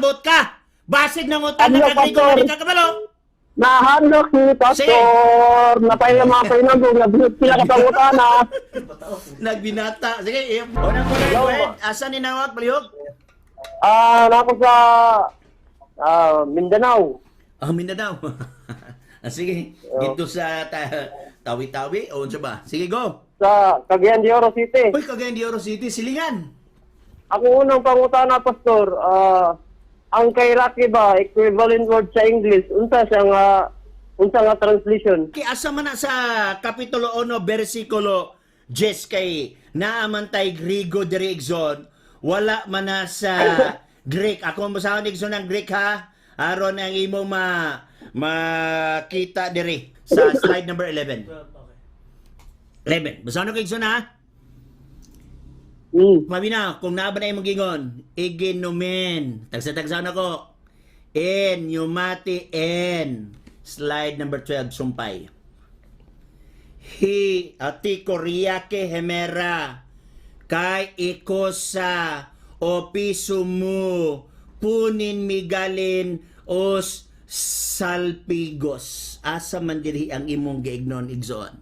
ambot ka. Basig na ngutan na kagrigo na di ka kabalo. Nahandok si Pastor, napay mga painagong, nabinot sila katangutana. Nagbinata. Sige, unang muna yung word. Asa ni nawag, palihog? Nako sa Mindanao. Mindanao. Sige, dito sa Tawi-Tawi, o sa ba? Sige, go. Sa Cagayan de Oro City. Uy, Cagayan de Oro City, Silingan. Ako unang pangutana, Pastor, ang kay Rocky ba, equivalent word sa English, unsa nga translation? Asa man na sa Kapitulo 1, versikulo 10 kay naamantay Grigo diri Igsoon, wala man na sa Greek. Ako ang basahon Igsoon ng Greek ha, aron ang imo makita diri sa slide number 11. 11. Basahon ako Igsoon ha? Mabina, kung naaba na yung gingon, iginumin. Tagsa-tagsaon ako. En, yumati, en. Slide number 12, sumpay. Ati koryake hemera. Kay ikosa o pisumu. Punin migalin os salpigos. Asa man diri ang imong giignon igsoon.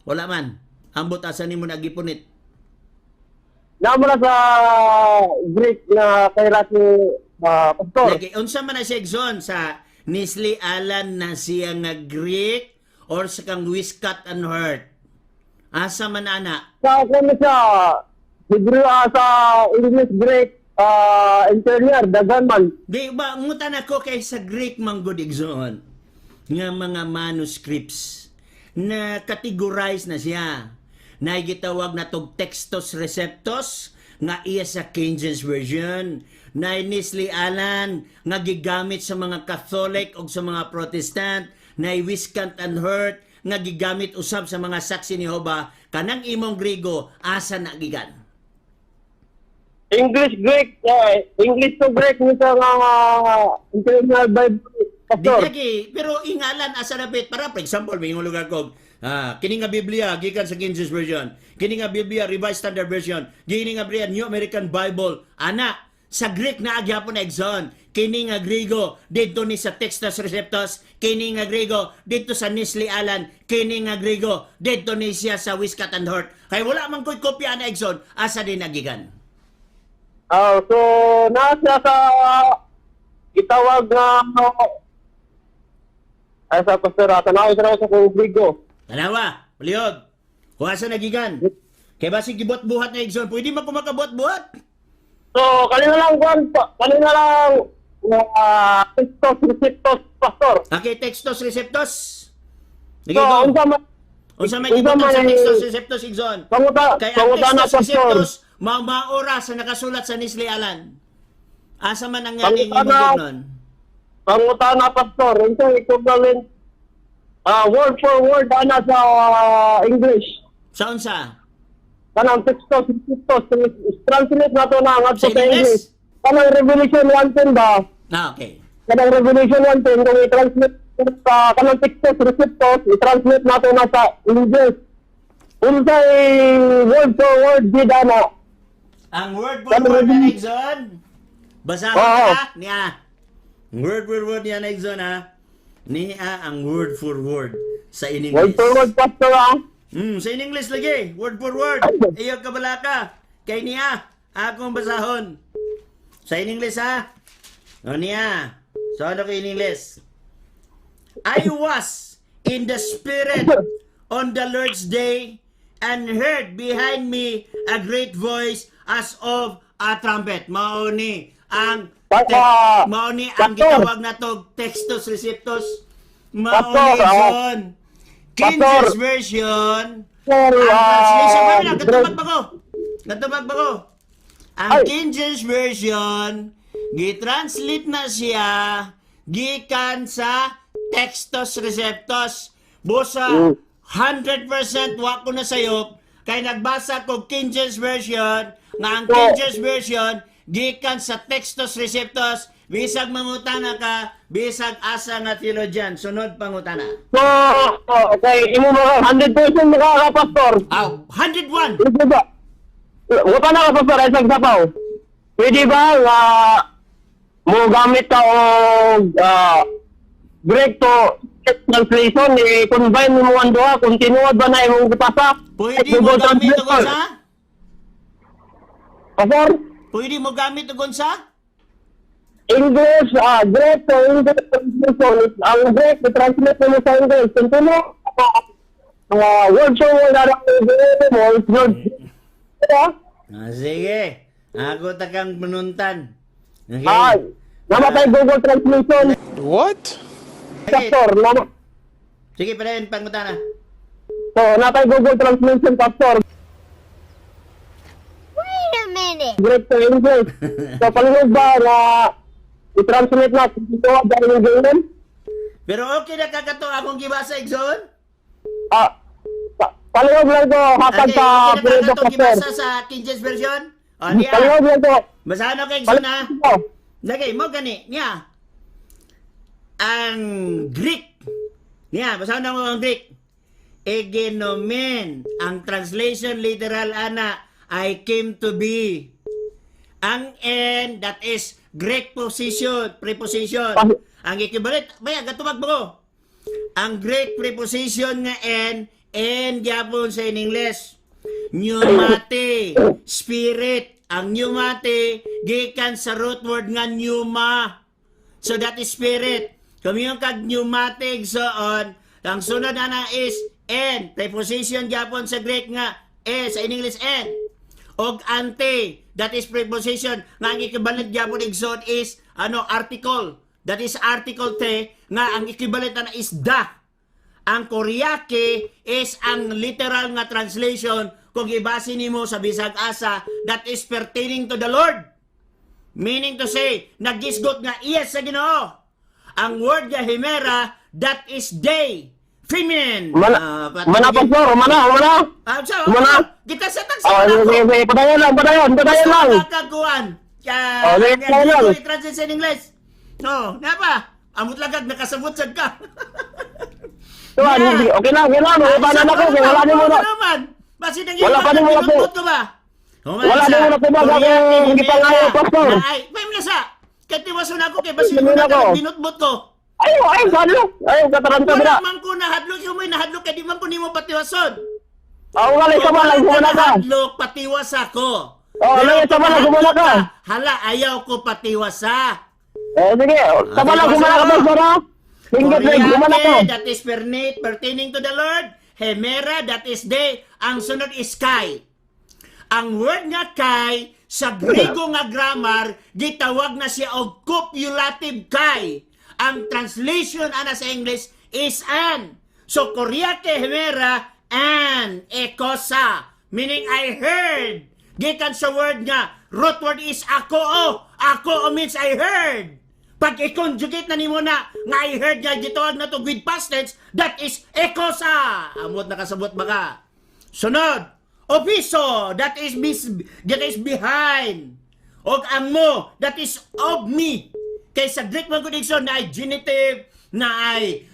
Wala man. Ambot asa nimo nagipunit. Namo na sa Greek na kay Rocky, Pastor. Lagi, unsa man na siya igsoon sa Nisli Alan na siya nga Greek or sa kang Wiskat and Hurt? Asa man ana? Sa kami sa Hebrew, sa English Greek, interior, dagan man. Di ba, ngutan ako kay sa Greek manggod igsoon nga mga manuscripts na categorize na siya. Na gitawag na tog textus receptus nga iya sa King James Version, na Nisli Alan nga gigamit sa mga Catholic o sa mga Protestant, na Wiscant and Hurt nga gigamit usab sa mga saksi ni Jehova. Kanang imong Grigo asa na gigan? English Greek, English to Greek nito nga International Bible, Pastor. Di pero ingalan asa na bit para for example may lugar ko. Kini nga Biblia gikan sa King James Version. Kini nga Biblia Revised Standard Version. Kini nga Biblia New American Bible. Ana sa Greek na agyapon na igsoon. Kini nga Grigo dito ni sa Textus Receptus. Kini nga Grigo dito sa Nisli Alan. Kini nga Grigo dito ni siya sa Wiskat and Hurt. Kay wala man ko'y kopya na igsoon. Asa din nagigan? So nasa sa itawag na ay sa Pastor, tanaw sa kong Grigo. Tanawa, palihog. Kung asa nagigan? Kaya ba si gibot buhat na igsoon? Pwede man kumakabot buhat? So, kanina lang, Textus Receptus, Pastor. Okay, Textus Receptus. So, unsa may gibutan sa Textus Receptus igsoon? Kaya ang na, Textus Pastor. Receptus, maura sa nakasulat sa Nisli Alan. Asa man ang ngani imong Pangutana, Pastor. Ito, equivalent word for word ana sa English. Sa unsa? Kanang Textus Receptus, translate na to na Sa sa English? English. Kanang Revelation 1:10 ba? Okay. Kanang Revelation 1:10, kung i-translate kanang Textus Receptus, i-translate na to na sa English. Unsay word for word di ana? Ang word for word na igsoon. Basahan ka niya. Word for word niya na igsoon ha. Niya ang word for word sa in English. Word for word, Pastor, Sa in English lagi. Word for word. Iyo kabalaka. Kay niya. Akong basahon. Sa in English ha. O niya. So ano ko in English? I was in the Spirit on the Lord's day and heard behind me a great voice as of a trumpet. Mauni ang mauni ang gitawag na to Textus Receptus. Mauni son King James Version. Ang translation natubag ba ko? Ang King James Version gitranslate na siya gikan sa Textus Receptus. Busa 100% wa ko na sayop kay nagbasa ko King James Version nga ang King James Version gikan sa Textus Receptus. Bisag mangutana ka, bisag asa nga theologian. Sunod pangutana. So, okay, imo mga 100% makaka, Pastor. 101. Pwede ba? Wata na ka, Pastor, ay sagsapaw. Pwede ba nga mo gamit ka o Greek to translation, i-combine mo ang duha, continuad ba na imong gipasa? Pwede mo gamit og unsa? Pastor? Pwede mo gamit og unsa? English, Greek to English translation. Ang Greek, i-translate mo sa English. Continue, word to word, Sige. Ako takang menuntan. Okay. Namatay Google Translation. What? Pastor, Sige, palayan pangutana. So, namatay Google Translation, Pastor. Wait a minute. Greek to English. So, palihog ba na i-translate na ito dahil yung ganyan? Pero okay na kakato akong gibasa, Igsoon? Palihog lang ito, hatag Okay, sa okay na Fredo, kakato Pastor. gibasa sa King James Version? O, niya. Palihog lang ito. Basahan ako, Igsoon, ha? Palihog ito. Lagay mo gani, niya. Ang Greek. Niya, basahan na mo ang Greek. Egenomen. Ang translation literal, ana, I came to be. Ang N, that is Greek preposition. Ang equivalent, baya, gatumag mo. Ang Greek preposition nga N gyapon sa in English. Pneumate, spirit. Ang pneumate, gikan sa root word nga pneuma. So that is spirit. Kung yung kag pneumatic so on, ang sunod na is N. Preposition gyapon sa Greek nga sa in English N. Og ante, that is preposition nga ang equivalent gyapon igsoon is article. That is article te nga ang equivalent na is da. Ang Koreake is ang literal nga translation kung ibase nimo sa bisag asa, that is pertaining to the Lord. Meaning to say, nagisgot nga yes sa Ginoo. Ang word nga himera, that is day. Feminine. Mana, Pastor, mana. Kita sa tagsa na ako. Padayon lang. Kakaguan. I-translate sa English. No, napa? Amot lagag, nakasabot sad ka. Okay lang. Wala na ko. Wala ni mo na. Basi nang Wala pa nimo na po. Wala na mo na po ba akong gipangayo, Pastor? Ay, may minasa. Kaya tiwaso na ako kay basi mo na binutbot ko. Ay, kataranta Wala ba? man ko nahadlok, yung may nahadlok kaya di man po nimo patiwason. Wala sa malang gumana ka. Nahadlok, patiwas ako. Wala sa malang gumana ka. Hala, ayaw ko patiwasa. Sige, sa malang gumana ka, Pastor, ha? Tingkat na, gumana ka. That is pertaining to the Lord. Hemera, that is day. Ang sunod is kai. Ang word nga kai, sa Griego nga grammar, gitawag na siya og copulative kai. Ang translation ana sa English is an. So, Koreake hemera, an, ekosa. Meaning, I heard. Gikan sa word nga, root word is ako. Ako means I heard. Pag i-conjugate na nimo na nga I heard nga gitawag na to with past tense, that is ekosa. Amot nakasabot ba ka? Sunod, opiso, that is behind. Og ang mo, that is of me. Kay sa Greek man connection na ay genitive, na ay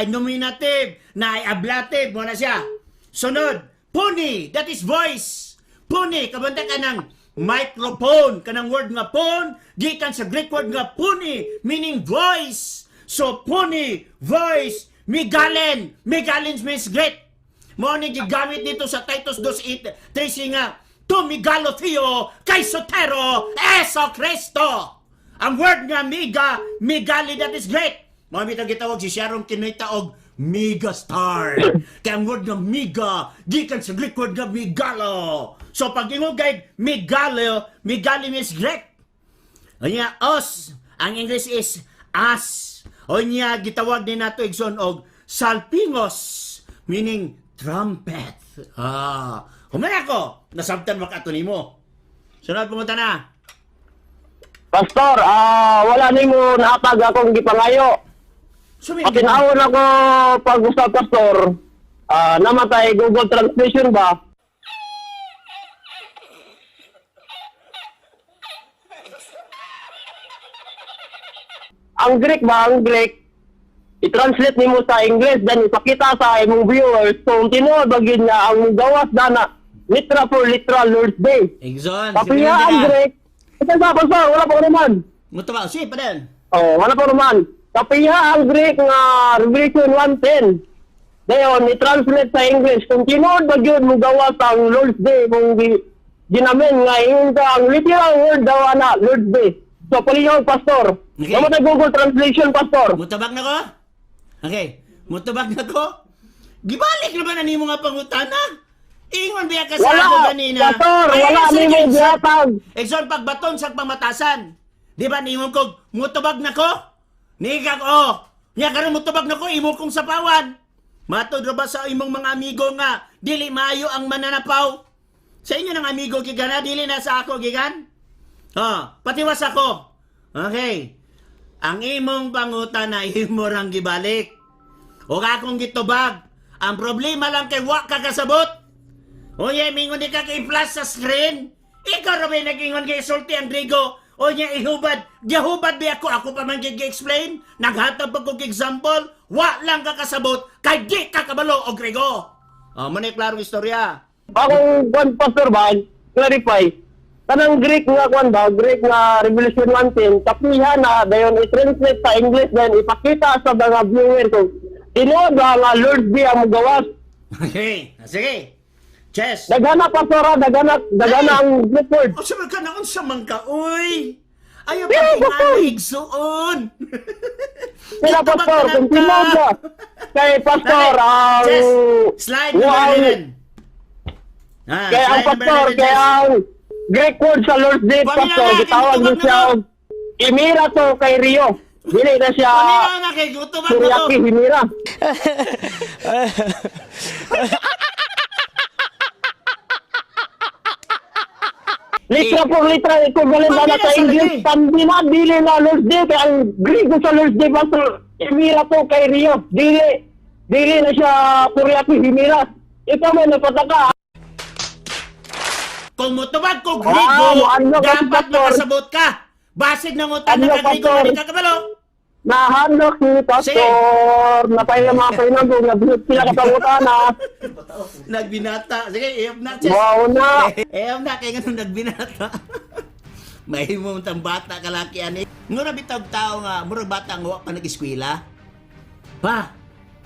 nominative, na ay ablative, mo na siya. Sunod, puni, that is voice. Puni, kabanta ka ng microphone, kanang word nga phone, gikan sa Greek word nga puni, meaning voice. So, puni, voice, migalen means great. Mo ni gigamit dito sa Titus 2:13 nga, tumigalo theo kay sotero eso Kristo. Ang word nga migali, that is great. Mo bitang gitawag si Sharon kinita og mega star. Kaya ang word nga miga, gikan sa Greek word nga migalo. So pag ingugay migali means great. O niya, os. Ang English is as. O niya, gitawag din nato igsoon og salpingos, meaning trumpet. Humay ako, nasabtan makato nimo. Sunod pumunta na. Pastor, wala nimo naapag akong gipangayo. Pakinahon ako pag-usap, Pastor. Namatay Google Translation ba? Ang Greek, i-translate nimo sa English, then ipakita sa imong viewers. So, tinuod bagid nga ang gawas dana, literal for literal Lord's Day. Igsoon, Papiya ang Greek. Ito sa Pastor, wala pa ko naman. Mutubag. Sige pa din. Oh, ano pa naman? Kapiha ang Greek nga Revelation 1:10. Dayon, i-translate sa English. Kung tinood ba yun mo gawa ang Lord's Day, kung ginamin nga yung ang literal word daw ana, Lord's Day. So, palihog, Pastor. Okay. Naman Google Translation, Pastor. Mutubag na ko? Okay. Mutubag na ko? Gibalik naman ani mo nga pangutana. Ingon biya ka sa Wala, ako ganina. Pastor, Ay, wala, sige, may may bihatag. Exon pagbaton sa pamatasan. Di ba niingon ko, mutubag na ko? Nikag, oh. Nya karon mutubag na ko, imo kong sapawan. Matod ra ba sa imong mga amigo nga, dili maayo ang mananapaw? Sa inyo ng amigo gigana, dili na sa ako gigan? Oh, patiwas ako. Okay. Ang imong pangutana, imo rang gibalik. O akong gitubag. Ang problema lang kay wa ka kasabot. Oye, mingon di ka kay flash sa screen. Ikaw ra may nag-ingon kay sulti ang Grigo. O niya ihubad. Gihubad di ako. Ako pa man gig-explain. Naghatag pa kong example. Wa lang ka kasabot. Kay di ka kabalo o Grigo. O, muna klarong istorya. Akong kwan, Pastor ba, clarify. Kanang Greek nga kwan ba, Greek nga Revelation 1:10, kapiha na, dayon i-translate sa English, then ipakita sa mga viewer ko. Tinood ba nga Lord's Day ang gawas? Okay. Sige. Chess. Dagana, Pastora, dagana ang Greek word. O sabi ka na sa mangka, uy! Ayaw Pero, pa Pastor! nga igsuon! Sila, Pastor, kung tinood ba? Kay Pastor, ang... Chess! Slide number 11. Ah, Kaya ang slide number Pastor, 11, kaya Chess. ang Greek word sa Lord's Day, Pamilya Pastor, na, gitawag niyo kinutubag siya, na Himira to kay Rio. Dili na siya, Pamilya na kay Gutubag na ko. Suriaki, Himira. Litra por litra, equivalent na Pamilya sa sa English, lagi. pambina, dili na Lord's Day, kaya ang Greek sa Lord's Day, Pastor, Himira to kay Rio. Dili na siya, Suriaki, Himira. Ikaw may napataka. Kung mutubag ko Grigo, ano ka, dapat Pastor? makasabot ka. Basid ng utang Ano, na Grigo Pastor? na di ka kabalo. Nahanok ni Pastor, napaya mga painagong, nabinot sila kapangutana. Nagbinata. Sige, iyap na, Chess. Wow na. Iyap na, kaya ganun nagbinata. May mo tang bata kalaki ani. Ngura bitag tao nga, murag bata nga wa pa nag-eskwela. Pa,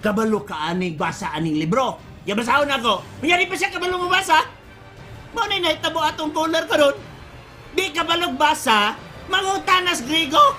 kabalo ka aning basa aning libro. Ya basahon ako. Mayari pa siya kabalo mo basa. Mo na nahitabo atong color karon. Di kabalog basa, mangutanas Grigo.